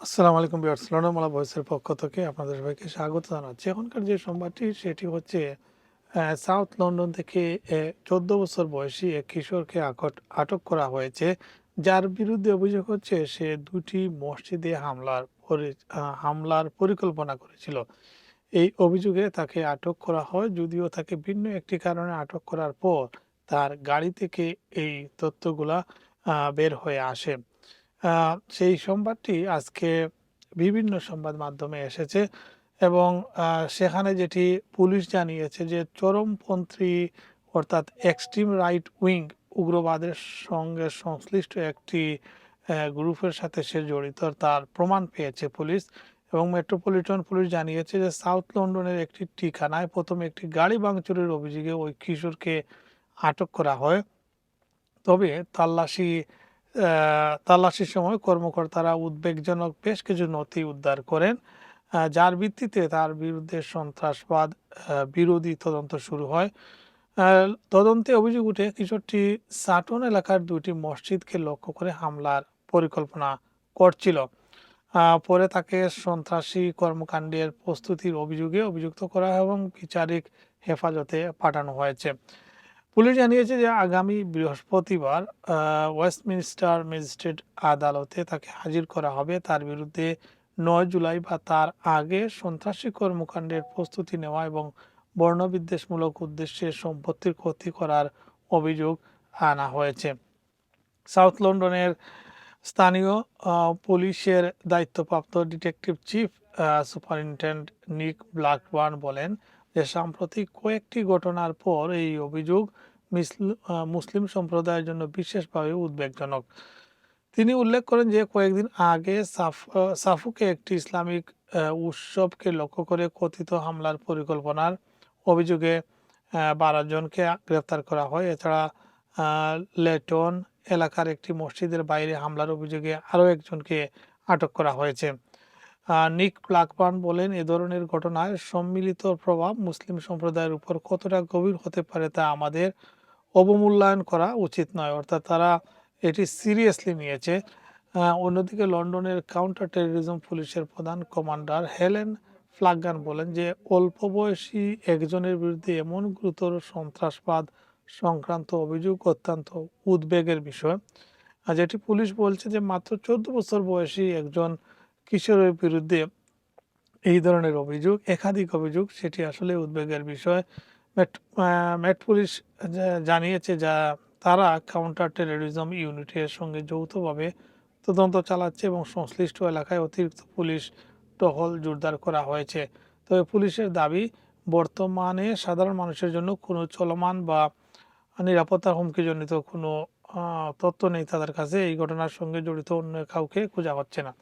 আসসালামু আলাইকুম ভিউয়ার্স, লন্ডনমালা ভয়েসের পক্ষ থেকে আপনাদের সবাইকে স্বাগত জানাচ্ছি। এখনকার যে সংবাদটি সেটি হচ্ছে সাউথ লন্ডন থেকে ১৪ বছর বয়সী এক কিশোরকে আটক করা হয়েছে, যার বিরুদ্ধে অভিযোগ হচ্ছে সে ২টি মসজিদে হামলার পরিকল্পনা করেছিল। এই অভিযোগে তাকে আটক করা হয়, যদিও তাকে ভিন্ন একটি কারণে আটক করার পর তার গাড়ি থেকে এই তথ্যগুলা বের হয়ে আসে। সেই সংবাদটি আজকে বিভিন্ন সংবাদ মাধ্যমে এসেছে এবং সেখানে যেটি পুলিশ জানিয়েছে যে চরমপন্থী অর্থাৎ এক্সট্রিম রাইট উইং উগ্রবাদের সঙ্গে সংশ্লিষ্ট একটি গ্রুপের সাথে সে জড়িত তার প্রমাণ পেয়েছে পুলিশ। এবং মেট্রোপলিটন পুলিশ জানিয়েছে যে সাউথ লন্ডনের একটি ঠিকানায় প্রথমে একটি গাড়ি ভাঙচুরের অভিযোগে ওই কিশোরকে আটক করা হয়। তবে তাল্লাশির সময় কর্মকর্তারা উদ্বেগজনক বেশ কিছু নথি উদ্ধার করেন, যার ভিত্তিতে তার বিরুদ্ধে সন্ত্রাসবাদ বিরোধী তদন্ত শুরু হয়। তদন্তে অভিযোগ উঠে কিশোরটি সাটন এলাকার ২টি মসজিদকে লক্ষ্য করে হামলার পরিকল্পনা করছিল। পরে তাকে সন্ত্রাসী কর্মকাণ্ডের প্রস্তুতির অভিযোগে অভিযুক্ত করা হয় এবং বিচারিক হেফাজতে পাঠানো হয়েছে। পুলিশ জানিয়েছে যে আগামী বৃহস্পতিবার ওয়েস্টমিনস্টার ম্যাজিস্ট্রেট আদালতে তাকে হাজির করা হবে। তার বিরুদ্ধে ৯ জুলাই বা তার আগে সন্ত্রাসী কর্মকাণ্ডের প্রস্তুতি নেওয়া এবং বর্ণবিদ্বেষমূলক উদ্দেশ্যে সম্পত্তির ক্ষতি করার অভিযোগ আনা হয়েছে। সাউথ লন্ডনের স্থানীয় পুলিশের দায়িত্বপ্রাপ্ত ডিটেকটিভ চিফ সুপারিনটেন্ডেন্ট নিক ব্ল্যাকবার্ন বলেন যে সাম্প্রতিক কয়েকটি ঘটনার পর এই অভিযোগ মুসলিম সম্প্রদায়ের জন্য বিশেষভাবে উদ্বেগজনক। তিনি উল্লেখ করেন যে কয়েকদিন আগে সাফুকে একটি ইসলামিক উৎসবকে লক্ষ্য করে কথিত হামলার পরিকল্পনার অভিযোগে ১২ জনকে গ্রেফতার করা হয়। এছাড়া লেটন এলাকার একটি মসজিদের বাইরে হামলার অভিযোগে আরও একজনকে আটক করা হয়েছে। নিক ব্ল্যাকবার্ন বলেন, এ ধরনের ঘটনায় সম্মিলিত প্রভাব মুসলিম সম্প্রদায়ের উপর কতটা গভীর হতে পারে তা আমাদের অবমূল্যায়ন করা উচিত নয়। অর্থাৎ তারা এটি সিরিয়াসলি নিয়েছে। অন্যদিকে লন্ডনের কাউন্টার টেরোরিজম পুলিশের প্রধান কমান্ডার হেলেন ফ্লাগান বলেন যে অল্প বয়সী একজনের বিরুদ্ধে এমন গুরুতর সন্ত্রাসবাদ সংক্রান্ত অভিযোগ অত্যন্ত উদ্বেগের বিষয়। যেটি পুলিশ বলছে যে মাত্র ১৪ বছর বয়সী একজন কিশোরের বিরুদ্ধে এই ধরনের অভিযোগ, একাধিক অভিযোগ, সেটি আসলে উদ্বেগের বিষয়। মেট পুলিশ জানিয়েছে যা তারা কাউন্টার টেরোরিজম ইউনিটের সঙ্গে যৌথভাবে তদন্ত চালাচ্ছে এবং সংশ্লিষ্ট এলাকায় অতিরিক্ত পুলিশ টহল জোরদার করা হয়েছে। তবে পুলিশের দাবি, বর্তমানে সাধারণ মানুষের জন্য কোনো চলমান বা নিরাপত্তার হুমকিজনিত কোনো তথ্য নেই তাদের কাছে। এই ঘটনার সঙ্গে জড়িত অন্য কাউকে খোঁজা হচ্ছে না।